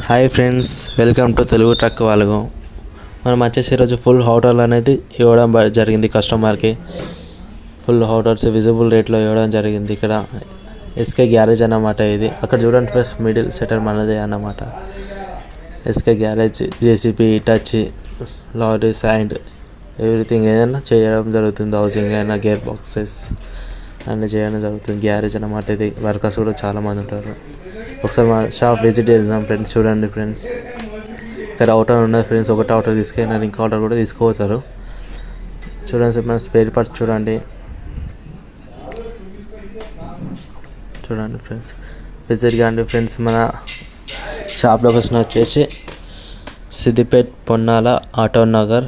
Hi friends, welcome to Telugu truck వాళ్ళకు. మనం వచ్చేసి ఈరోజు ఫుల్ హోటల్ అనేది ఇవ్వడం జరిగింది కస్టమర్కి. ఫుల్ హోటల్స్ విజిబుల్ రేట్లో ఇవ్వడం జరిగింది. ఇక్కడ ఎస్కే గ్యారేజ్ అన్నమాట. ఇది అక్కడ చూడండి ఫ్రెండ్స్, మిడిల్ సెటర్ మనదే అన్నమాట. SK garage, JCB, touch, lorries and everything ఏదైనా చేయడం జరుగుతుంది. హౌసింగ్ అయినా, గేర్ బాక్సెస్ అన్నీ చేయడం జరుగుతుంది. గ్యారేజ్ అన్నమాట. ఇది వర్కర్స్ కూడా చాలామంది ఉంటారు. ఒకసారి మా షాప్ విజిట్ చేద్దాం ఫ్రెండ్స్. చూడండి ఫ్రెండ్స్, ఇక్కడ అవుటర్ ఉన్నది ఫ్రెండ్స్. ఒకటి అవుటర్ తీసుకెళ్ళినారు, ఇంకా అవుటర్ కూడా తీసుకుపోతారు. చూడండి మన స్పేర్ పార్ట్స్ చూడండి ఫ్రెండ్స్, విజిట్ కాండి ఫ్రెండ్స్. మన షాప్ లొకేషన్ వచ్చేసి Siddipet Ponnala auto Nagar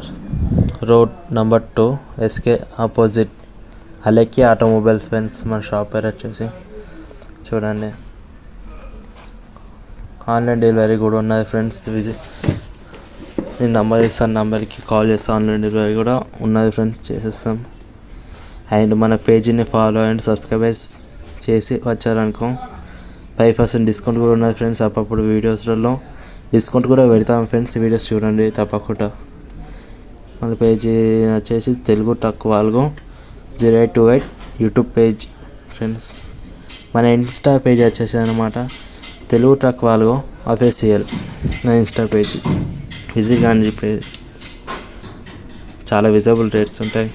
road number 2 SK opposite అలెక్కి ఆటోమొబైల్స్ ఫ్రెండ్స్. మన షాప్ పేరు వచ్చేసి చూడండి. ఆన్లైన్ డెలివరీ కూడా ఉన్నది ఫ్రెండ్స్. నేను నంబర్ ఇస్తాను, నంబర్కి కాల్ చేస్తాను. ఆన్లైన్ డెలివరీ కూడా ఉన్నది ఫ్రెండ్స్, చేసేస్తాం. అండ్ మన పేజీని ఫాలో అండ్ సబ్స్క్రైబర్స్ చేసి వచ్చారనుకో 5% డిస్కౌంట్ కూడా ఉన్నది ఫ్రెండ్స్. అప్పుడు వీడియోస్లలో డిస్కౌంట్ కూడా పెడతాం ఫ్రెండ్స్. వీడియోస్ చూడండి తప్పకుండా. మన పేజీ వచ్చేసి తెలుగు ట్రక్ వాళ్ళకు 0828 యూట్యూబ్ పేజ్ ఫ్రెండ్స్. మన ఇన్స్టా పేజ్ వచ్చేసి అనమాట తెలుగు ట్రక్ వాళ్ళకు అఫీషియల్. నా ఇన్స్టా పేజ్ విజిట్ కానీ చాలా విజిబుల్ రేట్స్ ఉంటాయి.